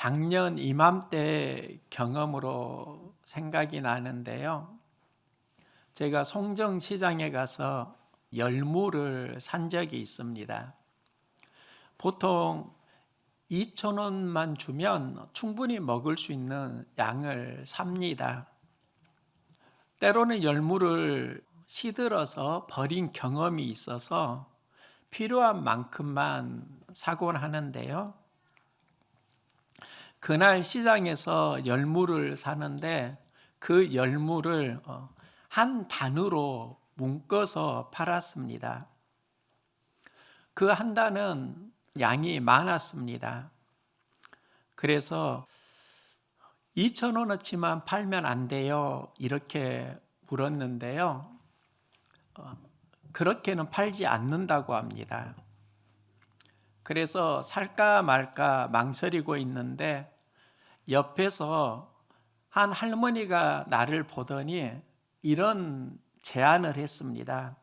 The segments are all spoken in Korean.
작년 이맘때 경험으로 생각이 나는데요. 제가 송정시장에 가서 열무를 산 적이 있습니다. 보통 2,000원만 주면 충분히 먹을 수 있는 양을 삽니다. 때로는 열무를 시들어서 버린 경험이 있어서 필요한 만큼만 사곤 하는데요. 그날 시장에서 열무를 사는데 그 열무를 한 단으로 묶어서 팔았습니다. 그 한 단은 양이 많았습니다. 그래서 2,000원어치만 팔면 안 돼요? 이렇게 물었는데요. 그렇게는 팔지 않는다고 합니다. 그래서 살까 말까 망설이고 있는데 옆에서 한 할머니가 나를 보더니 이런 제안을 했습니다.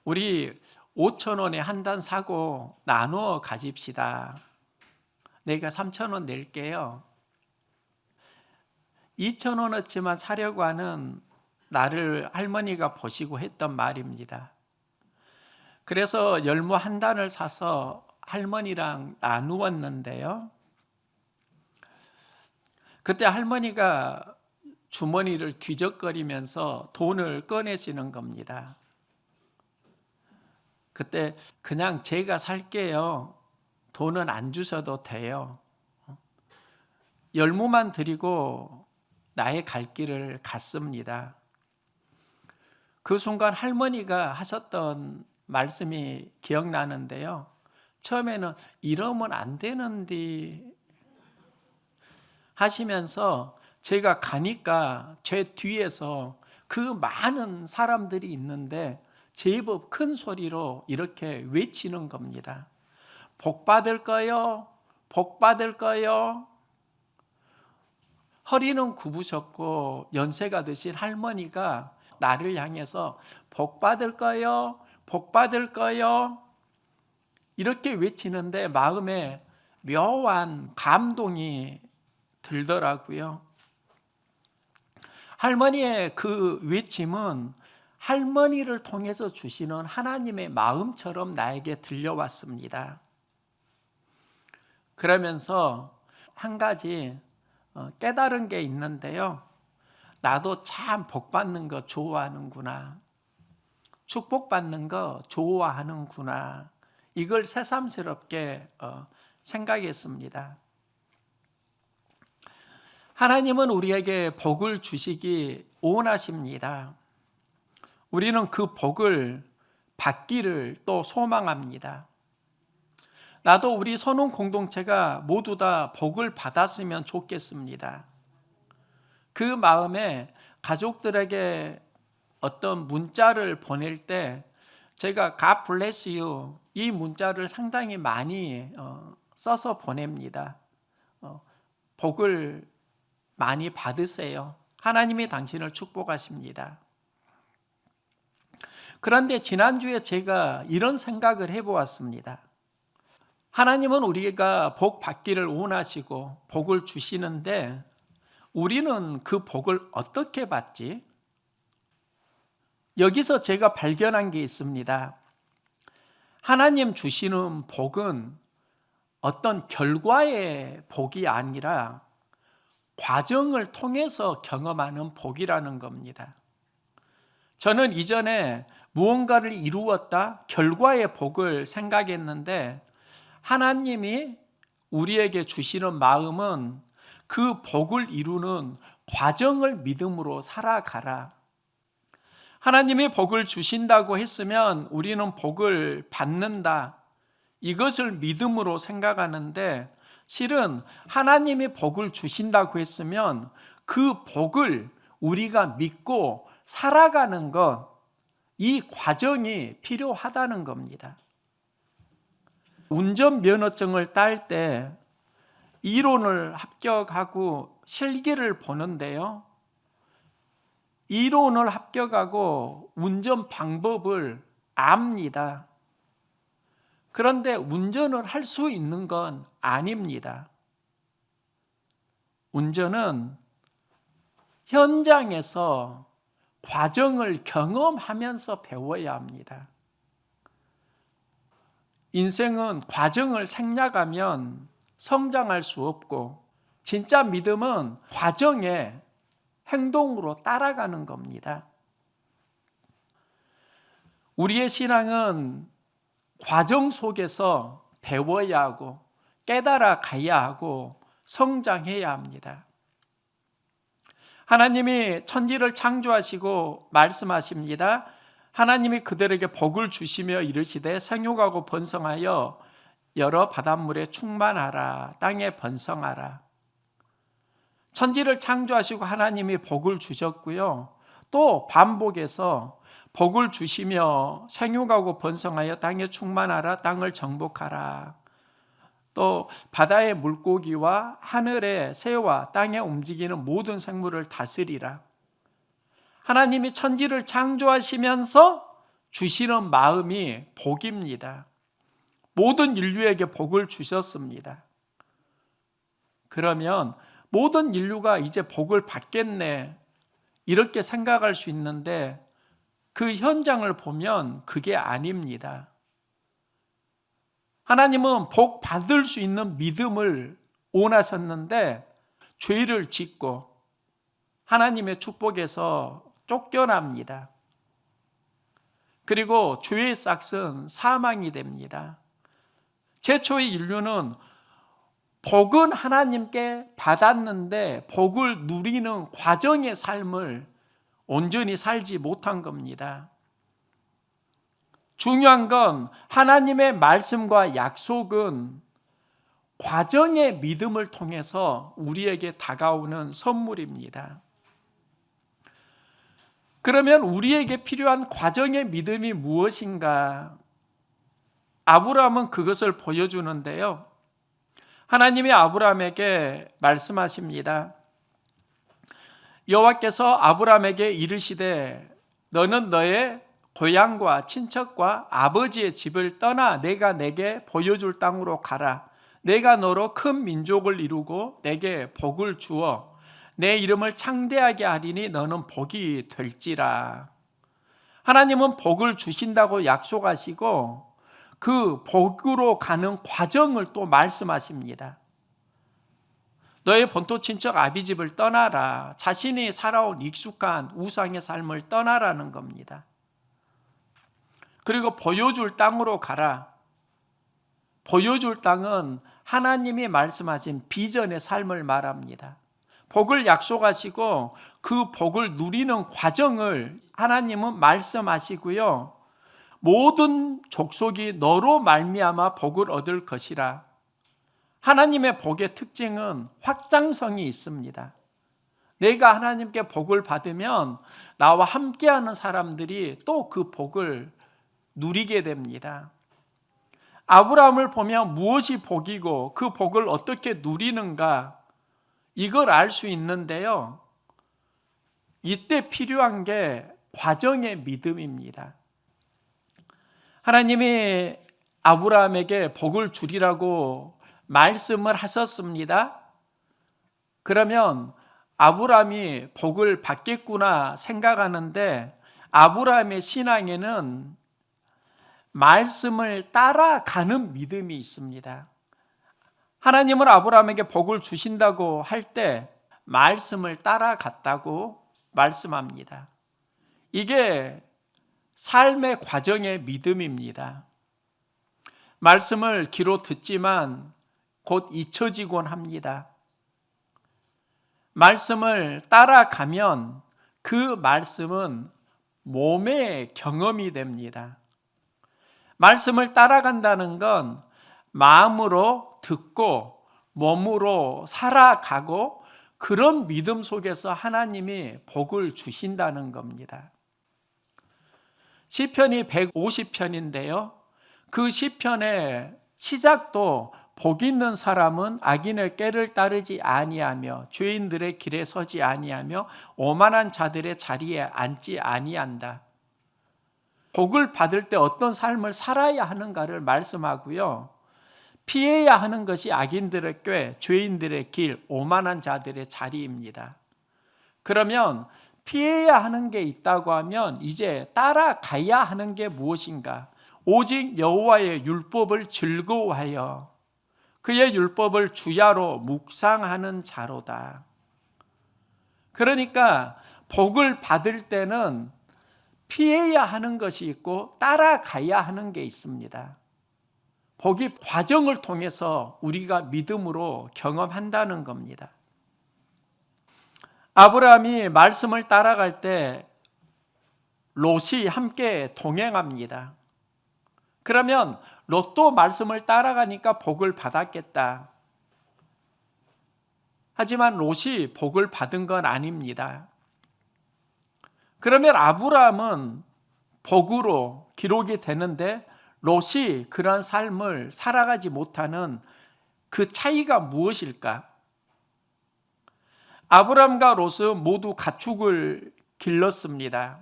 우리 5,000원에 한 단 사고 나누어 가집시다. 내가 3,000원 낼게요. 2,000원어치만 사려고 하는 나를 할머니가 보시고 했던 말입니다. 그래서 열무 한 단을 사서 할머니랑 나누었는데요. 그때 할머니가 주머니를 뒤적거리면서 돈을 꺼내시는 겁니다. 그때 그냥 제가 살게요. 돈은 안 주셔도 돼요. 열무만 드리고 나의 갈 길을 갔습니다. 그 순간 할머니가 하셨던 말씀이 기억나는데요. 처음에는 이러면 안 되는데 하시면서 제가 가니까 제 뒤에서 그 많은 사람들이 있는데 제법 큰 소리로 이렇게 외치는 겁니다. 복 받을 거요? 복 받을 거요? 허리는 굽으셨고 연세가 드신 할머니가 나를 향해서 복 받을 거요? 복 받을 거요? 이렇게 외치는데 마음에 묘한 감동이 들더라고요. 할머니의 그 외침은 할머니를 통해서 주시는 하나님의 마음처럼 나에게 들려왔습니다. 그러면서 한 가지 깨달은 게 있는데요. 나도 참 복 받는 거 좋아하는구나. 축복받는 거 좋아하는구나. 이걸 새삼스럽게 생각했습니다. 하나님은 우리에게 복을 주시기 원하십니다. 우리는 그 복을 받기를 또 소망합니다. 나도 우리 선원 공동체가 모두 다 복을 받았으면 좋겠습니다. 그 마음에 가족들에게 어떤 문자를 보낼 때 제가 God bless you 이 문자를 상당히 많이 써서 보냅니다. 복을 많이 받으세요. 하나님이 당신을 축복하십니다. 그런데 지난주에 제가 이런 생각을 해보았습니다. 하나님은 우리가 복 받기를 원하시고 복을 주시는데 우리는 그 복을 어떻게 받지? 여기서 제가 발견한 게 있습니다. 하나님 주시는 복은 어떤 결과의 복이 아니라 과정을 통해서 경험하는 복이라는 겁니다. 저는 이전에 무언가를 이루었다, 결과의 복을 생각했는데 하나님이 우리에게 주시는 마음은 그 복을 이루는 과정을 믿음으로 살아가라. 하나님이 복을 주신다고 했으면 우리는 복을 받는다. 이것을 믿음으로 생각하는데 실은 하나님이 복을 주신다고 했으면 그 복을 우리가 믿고 살아가는 것, 이 과정이 필요하다는 겁니다. 운전면허증을 딸 때 이론을 합격하고 실기를 보는데요. 이론을 합격하고 운전 방법을 압니다. 그런데 운전을 할 수 있는 건 아닙니다. 운전은 현장에서 과정을 경험하면서 배워야 합니다. 인생은 과정을 생략하면 성장할 수 없고, 진짜 믿음은 과정에 행동으로 따라가는 겁니다. 우리의 신앙은 과정 속에서 배워야 하고 깨달아 가야 하고 성장해야 합니다. 하나님이 천지를 창조하시고 말씀하십니다. 하나님이 그들에게 복을 주시며 이르시되 생육하고 번성하여 여러 바닷물에 충만하라, 땅에 번성하라. 천지를 창조하시고 하나님이 복을 주셨고요. 또 반복해서 복을 주시며 생육하고 번성하여 땅에 충만하라, 땅을 정복하라. 또 바다의 물고기와 하늘의 새와 땅에 움직이는 모든 생물을 다스리라. 하나님이 천지를 창조하시면서 주시는 마음이 복입니다. 모든 인류에게 복을 주셨습니다. 그러면 모든 인류가 이제 복을 받겠네, 이렇게 생각할 수 있는데 그 현장을 보면 그게 아닙니다. 하나님은 복 받을 수 있는 믿음을 원하셨는데 죄를 짓고 하나님의 축복에서 쫓겨납니다. 그리고 죄의 싹은 사망이 됩니다. 최초의 인류는 복은 하나님께 받았는데 복을 누리는 과정의 삶을 온전히 살지 못한 겁니다. 중요한 건 하나님의 말씀과 약속은 과정의 믿음을 통해서 우리에게 다가오는 선물입니다. 그러면 우리에게 필요한 과정의 믿음이 무엇인가? 아브라함은 그것을 보여주는데요. 하나님이 아브라함에게 말씀하십니다. 여호와께서 아브라함에게 이르시되 너는 너의 고향과 친척과 아버지의 집을 떠나 내가 내게 보여줄 땅으로 가라. 내가 너로 큰 민족을 이루고 내게 복을 주어 내 이름을 창대하게 하리니 너는 복이 될지라. 하나님은 복을 주신다고 약속하시고 그 복으로 가는 과정을 또 말씀하십니다. 너의 본토 친척 아비집을 떠나라. 자신이 살아온 익숙한 우상의 삶을 떠나라는 겁니다. 그리고 보여줄 땅으로 가라. 보여줄 땅은 하나님이 말씀하신 비전의 삶을 말합니다. 복을 약속하시고 그 복을 누리는 과정을 하나님은 말씀하시고요. 모든 족속이 너로 말미암아 복을 얻을 것이라. 하나님의 복의 특징은 확장성이 있습니다. 내가 하나님께 복을 받으면 나와 함께하는 사람들이 또 그 복을 누리게 됩니다. 아브라함을 보면 무엇이 복이고 그 복을 어떻게 누리는가, 이걸 알 수 있는데요. 이때 필요한 게 과정의 믿음입니다. 하나님이 아브라함에게 복을 주리라고 말씀을 하셨습니다. 그러면 아브라함이 복을 받겠구나 생각하는데 아브라함의 신앙에는 말씀을 따라가는 믿음이 있습니다. 하나님은 아브라함에게 복을 주신다고 할 때 말씀을 따라갔다고 말씀합니다. 이게 삶의 과정의 믿음입니다. 말씀을 귀로 듣지만 곧 잊혀지곤 합니다. 말씀을 따라가면 그 말씀은 몸의 경험이 됩니다. 말씀을 따라간다는 건 마음으로 듣고 몸으로 살아가고 그런 믿음 속에서 하나님이 복을 주신다는 겁니다. 시편이 150편인데요. 그 시편의 시작도 복 있는 사람은 악인의 꾀를 따르지 아니하며 죄인들의 길에 서지 아니하며 오만한 자들의 자리에 앉지 아니한다. 복을 받을 때 어떤 삶을 살아야 하는가를 말씀하고요. 피해야 하는 것이 악인들의 꾀, 죄인들의 길, 오만한 자들의 자리입니다. 그러면 피해야 하는 게 있다고 하면 이제 따라가야 하는 게 무엇인가? 오직 여호와의 율법을 즐거워하여 그의 율법을 주야로 묵상하는 자로다. 그러니까 복을 받을 때는 피해야 하는 것이 있고 따라가야 하는 게 있습니다. 복이 과정을 통해서 우리가 믿음으로 경험한다는 겁니다. 아브라함이 말씀을 따라갈 때 롯이 함께 동행합니다. 그러면 롯도 말씀을 따라가니까 복을 받았겠다. 하지만 롯이 복을 받은 건 아닙니다. 그러면 아브라함은 복으로 기록이 되는데 롯이 그런 삶을 살아가지 못하는 그 차이가 무엇일까? 아브라함과 롯은 모두 가축을 길렀습니다.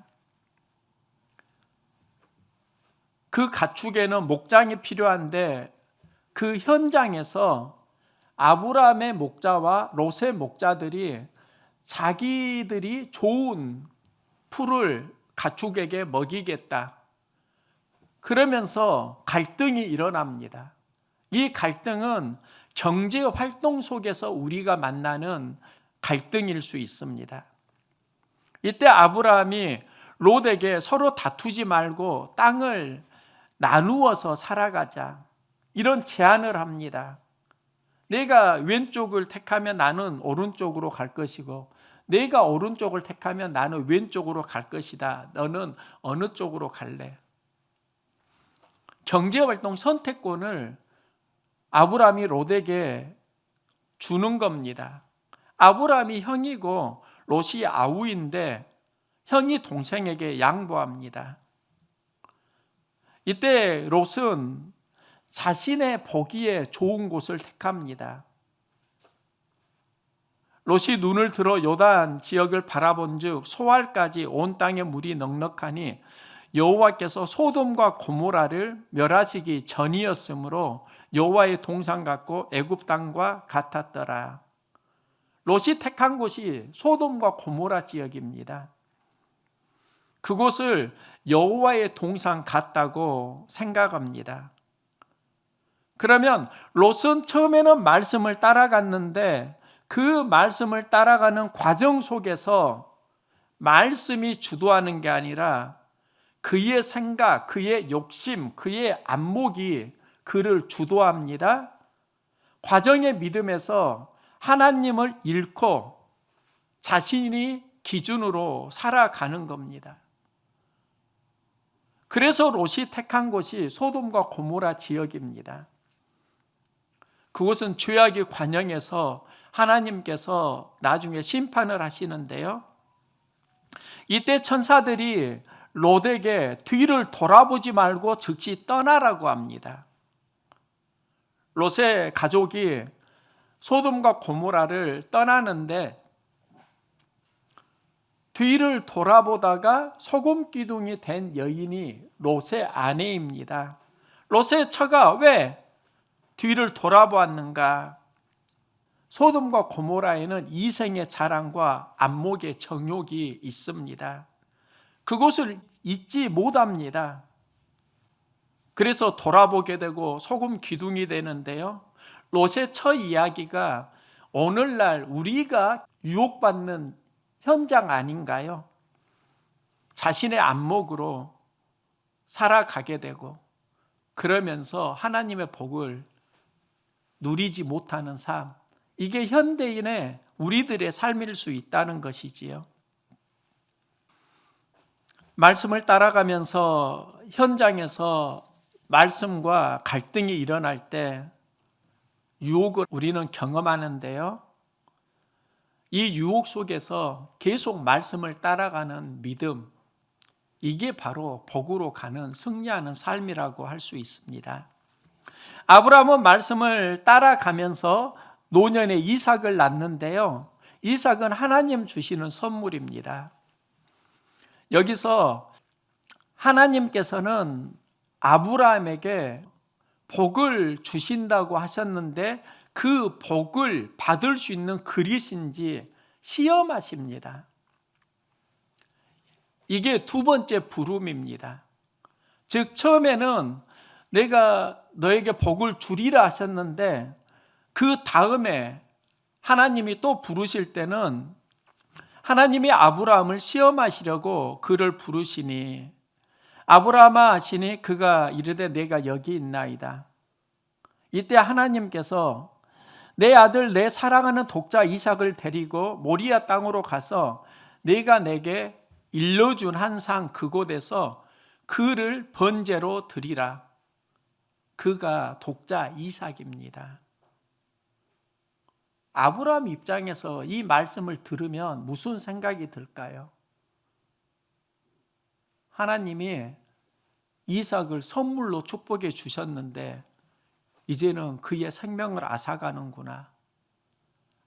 그 가축에는 목장이 필요한데 그 현장에서 아브라함의 목자와 롯의 목자들이 자기들이 좋은 풀을 가축에게 먹이겠다. 그러면서 갈등이 일어납니다. 이 갈등은 경제 활동 속에서 우리가 만나는 갈등일 수 있습니다. 이때 아브라함이 롯에게 서로 다투지 말고 땅을 나누어서 살아가자, 이런 제안을 합니다. 내가 왼쪽을 택하면 나는 오른쪽으로 갈 것이고 내가 오른쪽을 택하면 나는 왼쪽으로 갈 것이다. 너는 어느 쪽으로 갈래? 경제활동 선택권을 아브라함이 롯에게 주는 겁니다. 아브라함이 형이고 롯이 아우인데 형이 동생에게 양보합니다. 이때 롯은 자신의 보기에 좋은 곳을 택합니다. 롯이 눈을 들어 요단 지역을 바라본즉 소알까지 온 땅에 물이 넉넉하니 여호와께서 소돔과 고모라를 멸하시기 전이었으므로 여호와의 동산 같고 애굽 땅과 같았더라. 롯이 택한 곳이 소돔과 고모라 지역입니다. 그곳을 여호와의 동산 같다고 생각합니다. 그러면 롯은 처음에는 말씀을 따라갔는데 그 말씀을 따라가는 과정 속에서 말씀이 주도하는 게 아니라 그의 생각, 그의 욕심, 그의 안목이 그를 주도합니다. 과정의 믿음에서 하나님을 잃고 자신이 기준으로 살아가는 겁니다. 그래서 롯이 택한 곳이 소돔과 고모라 지역입니다. 그곳은 죄악의 관영에서 하나님께서 나중에 심판을 하시는데요. 이때 천사들이 롯에게 뒤를 돌아보지 말고 즉시 떠나라고 합니다. 롯의 가족이 소돔과 고모라를 떠나는데 뒤를 돌아보다가 소금 기둥이 된 여인이 롯의 아내입니다. 롯의 처가 왜 뒤를 돌아보았는가? 소돔과 고모라에는 이생의 자랑과 안목의 정욕이 있습니다. 그곳을 잊지 못합니다. 그래서 돌아보게 되고 소금 기둥이 되는데요. 롯의 처 이야기가 오늘날 우리가 유혹받는 현장 아닌가요? 자신의 안목으로 살아가게 되고 그러면서 하나님의 복을 누리지 못하는 삶, 이게 현대인의 우리들의 삶일 수 있다는 것이지요. 말씀을 따라가면서 현장에서 말씀과 갈등이 일어날 때 유혹을 우리는 경험하는데요. 이 유혹 속에서 계속 말씀을 따라가는 믿음, 이게 바로 복으로 가는 승리하는 삶이라고 할 수 있습니다. 아브라함은 말씀을 따라가면서 노년에 이삭을 낳는데요. 이삭은 하나님 주시는 선물입니다. 여기서 하나님께서는 아브라함에게 복을 주신다고 하셨는데 그 복을 받을 수 있는 그릇인지 시험하십니다. 이게 두 번째 부름입니다. 즉 처음에는 내가 너에게 복을 주리라 하셨는데 그 다음에 하나님이 또 부르실 때는 하나님이 아브라함을 시험하시려고 그를 부르시니 아브라함아 하시니 그가 이르되 내가 여기 있나이다. 이때 하나님께서 내 아들 내 사랑하는 독자 이삭을 데리고 모리아 땅으로 가서 내가 내게 일러준 한 상 그곳에서 그를 번제로 드리라. 그가 독자 이삭입니다. 아브라함 입장에서 이 말씀을 들으면 무슨 생각이 들까요? 하나님이 이삭을 선물로 축복해 주셨는데 이제는 그의 생명을 앗아가는구나.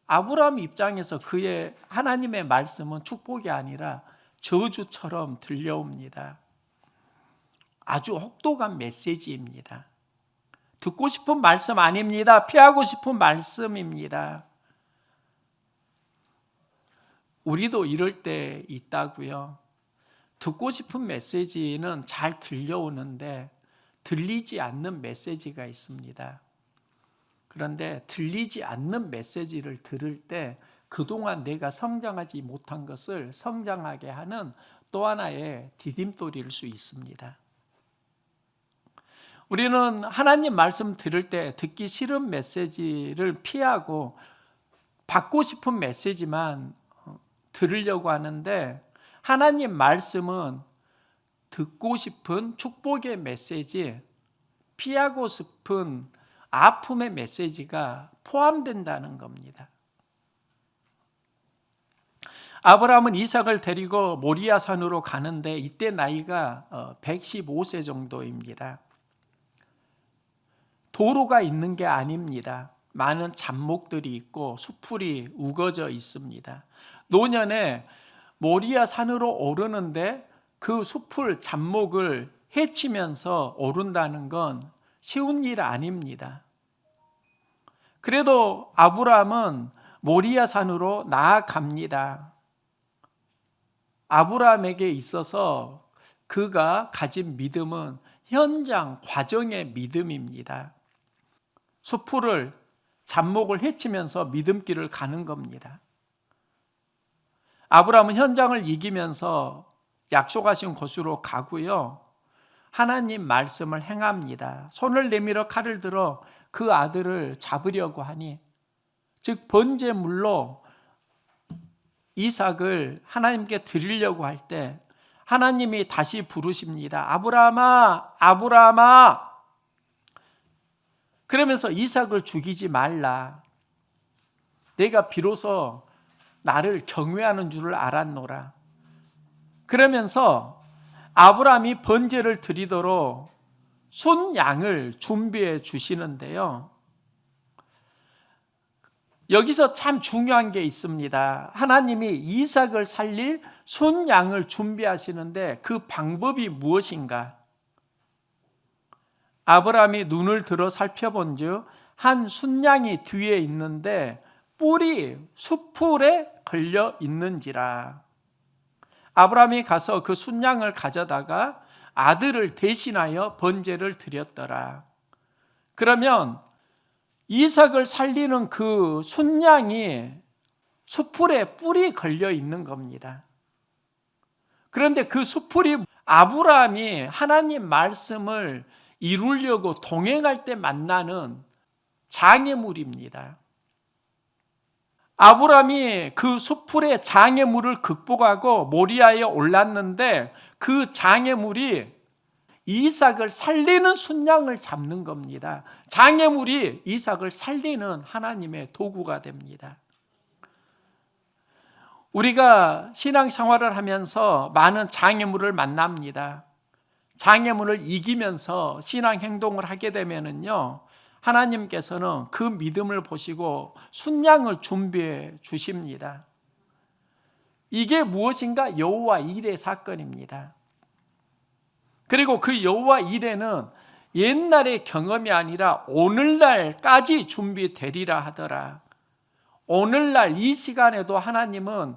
아브라함 입장에서 그의 하나님의 말씀은 축복이 아니라 저주처럼 들려옵니다. 아주 혹독한 메시지입니다. 듣고 싶은 말씀 아닙니다. 피하고 싶은 말씀입니다. 우리도 이럴 때 있다고요. 듣고 싶은 메시지는 잘 들려오는데 들리지 않는 메시지가 있습니다. 그런데 들리지 않는 메시지를 들을 때 그동안 내가 성장하지 못한 것을 성장하게 하는 또 하나의 디딤돌일 수 있습니다. 우리는 하나님 말씀 들을 때 듣기 싫은 메시지를 피하고 받고 싶은 메시지만 들으려고 하는데 하나님 말씀은 듣고 싶은 축복의 메시지, 피하고 싶은 아픔의 메시지가 포함된다는 겁니다. 아브라함은 이삭을 데리고 모리아 산으로 가는데 이때 나이가 115세 정도입니다. 도로가 있는 게 아닙니다. 많은 잡목들이 있고 수풀이 우거져 있습니다. 노년에 모리아 산으로 오르는데 그 수풀 잡목을 헤치면서 오른다는 건 쉬운 일 아닙니다. 그래도 아브라함은 모리아 산으로 나아갑니다. 아브라함에게 있어서 그가 가진 믿음은 현장 과정의 믿음입니다. 수풀을 잡목을 헤치면서 믿음길을 가는 겁니다. 아브라함은 현장을 이기면서 약속하신 곳으로 가고요. 하나님 말씀을 행합니다. 손을 내밀어 칼을 들어 그 아들을 잡으려고 하니 즉 번제물로 이삭을 하나님께 드리려고 할 때 하나님이 다시 부르십니다. 아브라함아, 아브라함아. 그러면서 이삭을 죽이지 말라. 내가 비로소 나를 경외하는 줄을 알았노라. 그러면서 아브라함이 번제를 드리도록 순양을 준비해 주시는데요. 여기서 참 중요한 게 있습니다. 하나님이 이삭을 살릴 순양을 준비하시는데 그 방법이 무엇인가? 아브라함이 눈을 들어 살펴본즉 한 순양이 뒤에 있는데 뿔이 수풀에 걸려 있는지라. 아브라함이 가서 그 순양을 가져다가 아들을 대신하여 번제를 드렸더라. 그러면 이삭을 살리는 그 순양이 수풀에 뿔이 걸려 있는 겁니다. 그런데 그 수풀이 아브라함이 하나님 말씀을 이루려고 동행할 때 만나는 장애물입니다. 아브라함이 그 수풀의 장애물을 극복하고 모리아에 올랐는데 그 장애물이 이삭을 살리는 순양을 잡는 겁니다. 장애물이 이삭을 살리는 하나님의 도구가 됩니다. 우리가 신앙생활을 하면서 많은 장애물을 만납니다. 장애물을 이기면서 신앙 행동을 하게 되면은요, 하나님께서는 그 믿음을 보시고 순양을 준비해 주십니다. 이게 무엇인가? 여호와 일의 사건입니다. 그리고 그 여호와 이레는 옛날의 경험이 아니라 오늘날까지 준비되리라 하더라. 오늘날 이 시간에도 하나님은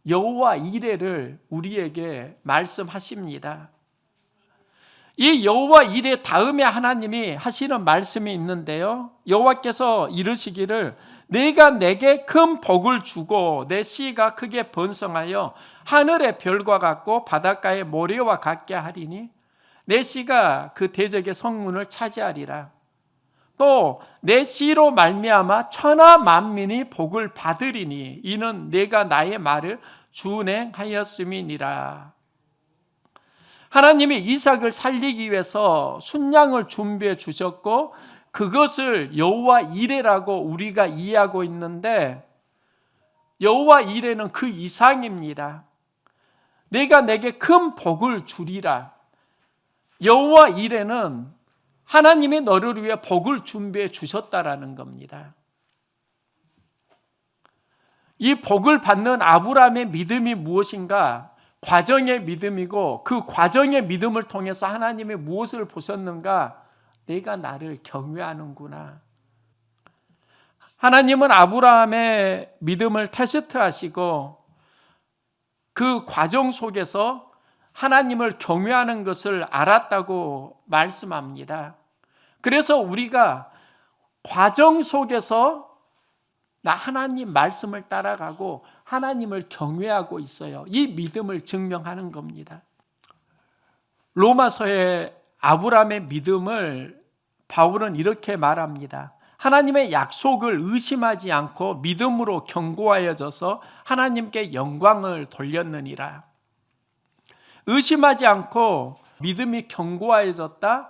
여호와 이레를 우리에게 말씀하십니다. 이 여호와 이레 다음에 하나님이 하시는 말씀이 있는데요, 여호와께서 이르시기를 내가 내게 큰 복을 주고 내 씨가 크게 번성하여 하늘의 별과 같고 바닷가의 모래와 같게 하리니 내 씨가 그 대적의 성문을 차지하리라. 또 내 씨로 말미암아 천하 만민이 복을 받으리니 이는 내가 나의 말을 준행하였음이니라. 하나님이 이삭을 살리기 위해서 순양을 준비해 주셨고 그것을 여호와 이레라고 우리가 이해하고 있는데, 여호와 이레는 그 이상입니다. 내가 내게 큰 복을 주리라. 여호와 이레는 하나님이 너를 위해 복을 준비해 주셨다라는 겁니다. 이 복을 받는 아브라함의 믿음이 무엇인가? 과정의 믿음이고, 그 과정의 믿음을 통해서 하나님이 무엇을 보셨는가? 내가 나를 경외하는구나. 하나님은 아브라함의 믿음을 테스트하시고 그 과정 속에서 하나님을 경외하는 것을 알았다고 말씀합니다. 그래서 우리가 과정 속에서 나 하나님 말씀을 따라가고 하나님을 경외하고 있어요. 이 믿음을 증명하는 겁니다. 로마서의 아브라함의 믿음을 바울은 이렇게 말합니다. 하나님의 약속을 의심하지 않고 믿음으로 견고하여져서 하나님께 영광을 돌렸느니라. 의심하지 않고 믿음이 견고해졌다,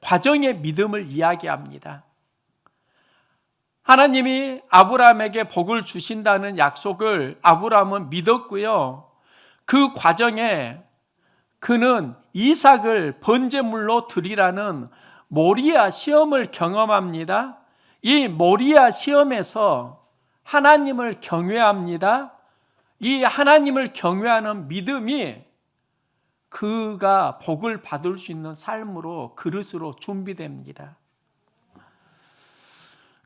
과정의 믿음을 이야기합니다. 하나님이 아브라함에게 복을 주신다는 약속을 아브라함은 믿었고요. 그 과정에 그는 이삭을 번제물로 드리라는 모리아 시험을 경험합니다. 이 모리아 시험에서 하나님을 경외합니다. 이 하나님을 경외하는 믿음이 그가 복을 받을 수 있는 삶으로, 그릇으로 준비됩니다.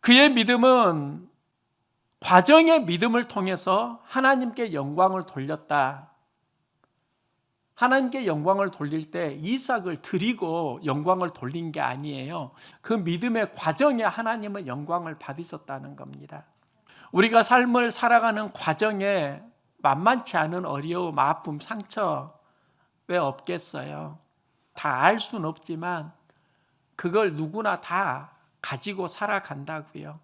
그의 믿음은 과정의 믿음을 통해서 하나님께 영광을 돌렸다. 하나님께 영광을 돌릴 때 이삭을 드리고 영광을 돌린 게 아니에요. 그 믿음의 과정에 하나님은 영광을 받으셨다는 겁니다. 우리가 삶을 살아가는 과정에 만만치 않은 어려움, 아픔, 상처 왜 없겠어요? 다 알 수는 없지만 그걸 누구나 다 가지고 살아간다고요.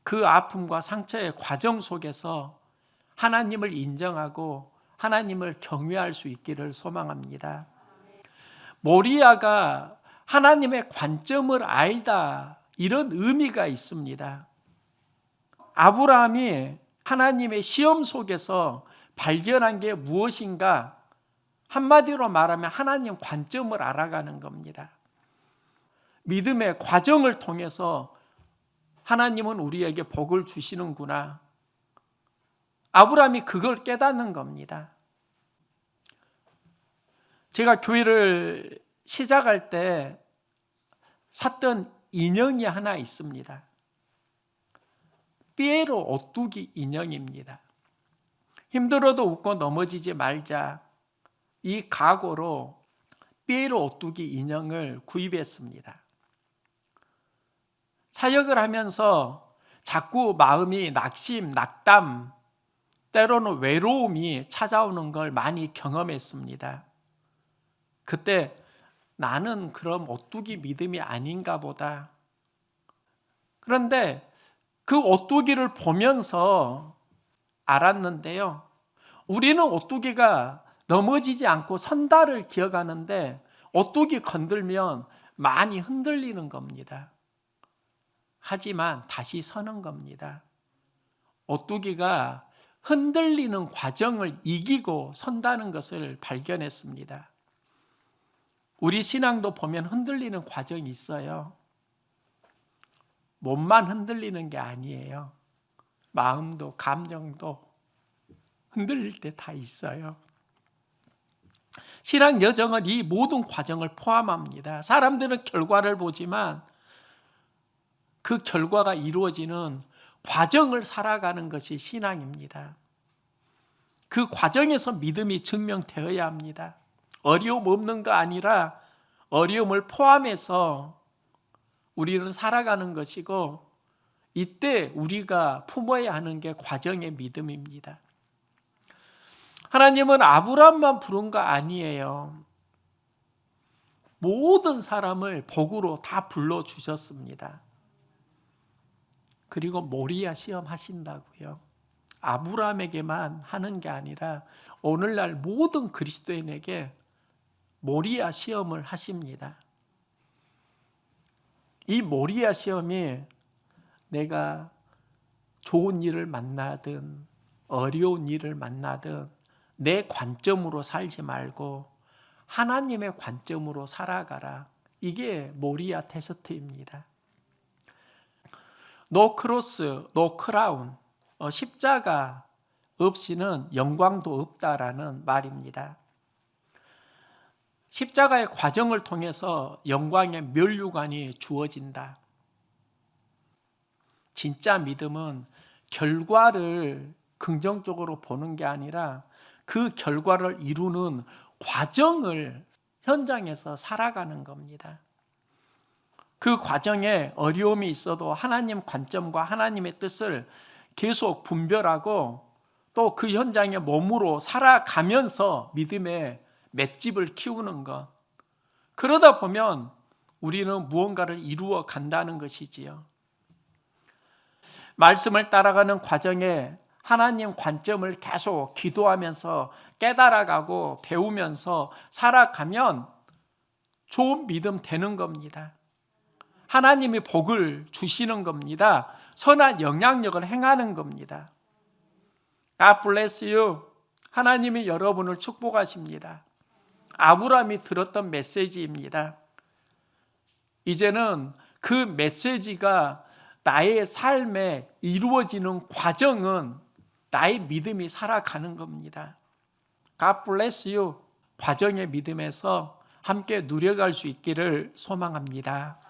그 아픔과 상처의 과정 속에서 하나님을 인정하고 하나님을 경외할 수 있기를 소망합니다. 모리아가 하나님의 관점을 알다, 이런 의미가 있습니다. 아브라함이 하나님의 시험 속에서 발견한 게 무엇인가? 한마디로 말하면 하나님 관점을 알아가는 겁니다. 믿음의 과정을 통해서 하나님은 우리에게 복을 주시는구나. 아브라함이 그걸 깨닫는 겁니다. 제가 교회를 시작할 때 샀던 인형이 하나 있습니다. 삐에로 오뚜기 인형입니다. 힘들어도 웃고 넘어지지 말자, 이 각오로 삐에로 오뚜기 인형을 구입했습니다. 사역을 하면서 자꾸 마음이 낙심, 낙담, 때로는 외로움이 찾아오는 걸 많이 경험했습니다. 그때 나는 그럼 오뚜기 믿음이 아닌가 보다. 그런데 그 오뚜기를 보면서 알았는데요, 우리는 오뚜기가 넘어지지 않고 선다를 기억하는데 오뚜기 건들면 많이 흔들리는 겁니다. 하지만 다시 서는 겁니다. 오뚜기가 흔들리는 과정을 이기고 선다는 것을 발견했습니다. 우리 신앙도 보면 흔들리는 과정이 있어요. 몸만 흔들리는 게 아니에요. 마음도 감정도 흔들릴 때 다 있어요. 신앙 여정은 이 모든 과정을 포함합니다. 사람들은 결과를 보지만 그 결과가 이루어지는 과정을 살아가는 것이 신앙입니다. 그 과정에서 믿음이 증명되어야 합니다. 어려움 없는 거 아니라 어려움을 포함해서 우리는 살아가는 것이고, 이때 우리가 품어야 하는 게 과정의 믿음입니다. 하나님은 아브라함만 부른 거 아니에요. 모든 사람을 복으로 다 불러주셨습니다. 그리고 모리아 시험 하신다고요. 아브라함에게만 하는 게 아니라 오늘날 모든 그리스도인에게 모리아 시험을 하십니다. 이 모리아 시험이 내가 좋은 일을 만나든 어려운 일을 만나든 내 관점으로 살지 말고 하나님의 관점으로 살아가라. 이게 모리아 테스트입니다. 노 크로스, 노 크라운, 십자가 없이는 영광도 없다라는 말입니다. 십자가의 과정을 통해서 영광의 면류관이 주어진다. 진짜 믿음은 결과를 긍정적으로 보는 게 아니라 그 결과를 이루는 과정을 현장에서 살아가는 겁니다. 그 과정에 어려움이 있어도 하나님 관점과 하나님의 뜻을 계속 분별하고 또 그 현장에 몸으로 살아가면서 믿음의 맷집을 키우는 것. 그러다 보면 우리는 무언가를 이루어 간다는 것이지요. 말씀을 따라가는 과정에 하나님 관점을 계속 기도하면서 깨달아가고 배우면서 살아가면 좋은 믿음 되는 겁니다. 하나님이 복을 주시는 겁니다. 선한 영향력을 행하는 겁니다. God bless you. 하나님이 여러분을 축복하십니다. 아브라함이 들었던 메시지입니다. 이제는 그 메시지가 나의 삶에 이루어지는 과정은 나의 믿음이 살아가는 겁니다. God bless you. 과정의 믿음에서 함께 누려갈 수 있기를 소망합니다.